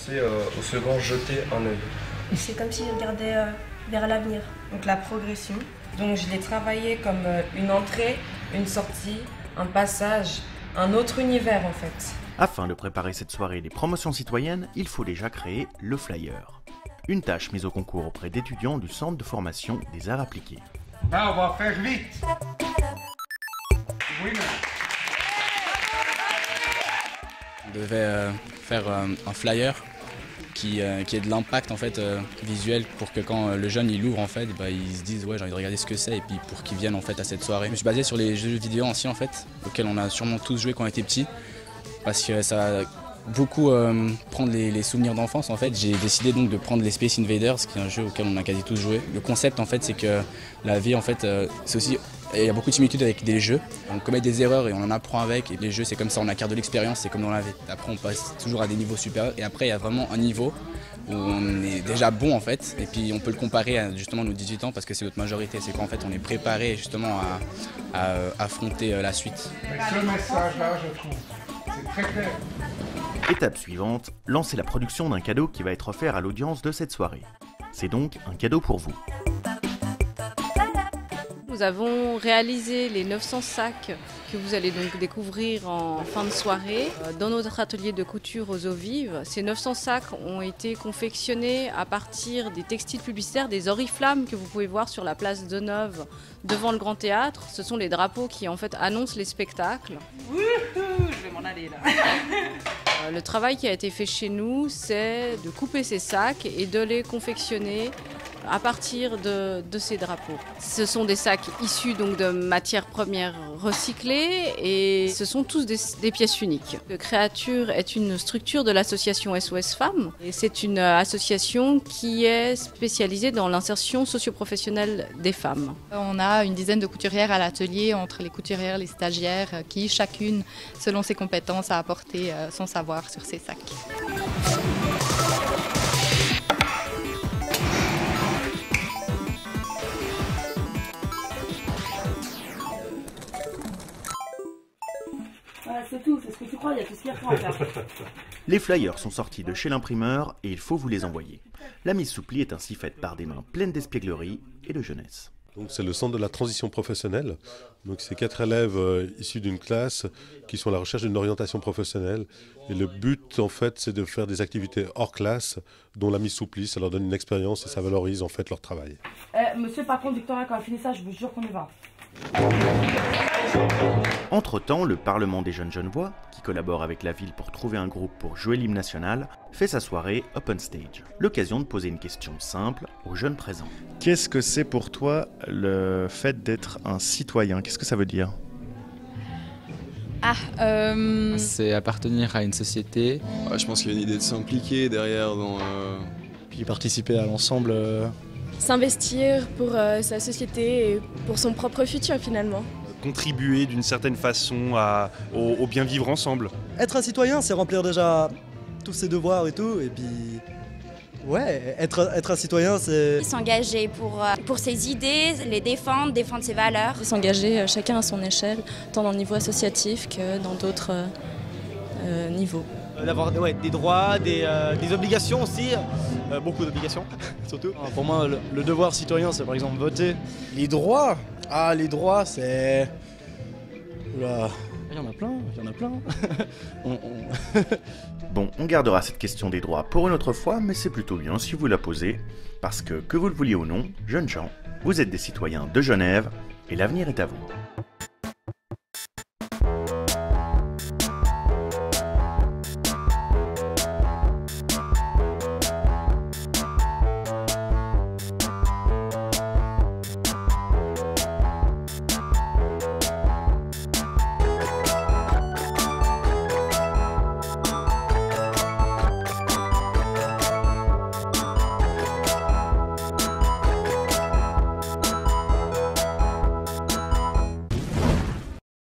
penser au second jeter un œil. C'est comme si je regardais vers l'avenir. Donc la progression. Donc je l'ai travaillé comme une entrée, une sortie, un passage, un autre univers en fait. Afin de préparer cette soirée des promotions citoyennes, il faut déjà créer le flyer. Une tâche mise au concours auprès d'étudiants du Centre de formation des arts appliqués. Là, on va faire vite. Oui, On devait faire un flyer qui ait de l'impact en fait visuel pour que quand le jeune il l'ouvre en fait, il se dise ouais j'ai envie de regarder ce que c'est et puis pour qu'ils viennent en fait à cette soirée. Je me suis basé sur les jeux vidéo anciens en fait, auxquels on a sûrement tous joué quand on était petits, parce que ça beaucoup prendre les souvenirs d'enfance en fait. J'ai décidé donc de prendre les Space Invaders, qui est un jeu auquel on a quasi tous joué. Le concept en fait c'est que la vie en fait c'est aussi, il y a beaucoup de similitudes avec des jeux. On commet des erreurs et on en apprend avec. Et les jeux c'est comme ça, on acquiert de l'expérience, c'est comme dans la vie. Après on passe toujours à des niveaux supérieurs et après il y a vraiment un niveau où on est déjà bon en fait. Et puis on peut le comparer à justement nos 18 ans parce que c'est notre majorité. C'est qu'en fait on est préparé justement à affronter la suite. avec ce message-là, je trouve, c'est très clair. Étape suivante, lancer la production d'un cadeau qui va être offert à l'audience de cette soirée. C'est donc un cadeau pour vous. Nous avons réalisé les 900 sacs que vous allez donc découvrir en fin de soirée dans notre atelier de couture aux eaux vives. Ces 900 sacs ont été confectionnés à partir des textiles publicitaires, des oriflammes que vous pouvez voir sur la place de Neuve devant le Grand Théâtre. Ce sont les drapeaux qui en fait annoncent les spectacles. Wouhou, je vais m'en aller là. Le travail qui a été fait chez nous, c'est de couper ces sacs et de les confectionner à partir de ces drapeaux. Ce sont des sacs issus donc de matières premières recyclées et ce sont tous des pièces uniques. Créature est une structure de l'association SOS Femmes et c'est une association qui est spécialisée dans l'insertion socio-professionnelle des femmes. On a une dizaine de couturières à l'atelier, entre les couturières, les stagiaires, qui chacune, selon ses compétences, a apporté son savoir sur ces sacs. C'est tout, c'est ce que tu crois, il y a tout ce qu'il y a à faire. Les flyers sont sortis de chez l'imprimeur et il faut vous les envoyer. La mise sous pli est ainsi faite par des mains pleines d'espièglerie et de jeunesse. C'est le centre de la transition professionnelle. Donc c'est 4 élèves issus d'une classe qui sont à la recherche d'une orientation professionnelle. Et le but en fait c'est de faire des activités hors classe dont la mise sous pli, ça leur donne une expérience et ça valorise en fait leur travail. Monsieur le patron de Victoria, quand on finit ça, je vous jure qu'on y va. Entre-temps, le Parlement des Jeunes Genevois, qui collabore avec la ville pour trouver un groupe pour jouer l'hymne national, fait sa soirée Open Stage. L'occasion de poser une question simple aux jeunes présents. Qu'est-ce que c'est pour toi le fait d'être un citoyen? Qu'est-ce que ça veut dire? C'est appartenir à une société. Je pense qu'il y a une idée de s'impliquer derrière Puis participer à l'ensemble. S'investir pour sa société et pour son propre futur finalement. Contribuer d'une certaine façon au bien vivre ensemble. Être un citoyen, c'est remplir déjà tous ses devoirs et tout, et puis ouais, être un citoyen, c'est s'engager pour ses idées, les défendre ses valeurs. S'engager chacun à son échelle, tant dans le niveau associatif que dans d'autres niveaux. D'avoir des droits, des obligations aussi, beaucoup d'obligations surtout. Pour moi, le devoir citoyen, c'est par exemple voter. Les droits, les droits, c'est... Oula. Il y en a plein. Bon, on gardera cette question des droits pour une autre fois, mais c'est plutôt bien si vous la posez, parce que vous le vouliez ou non, jeunes gens, vous êtes des citoyens de Genève, et l'avenir est à vous.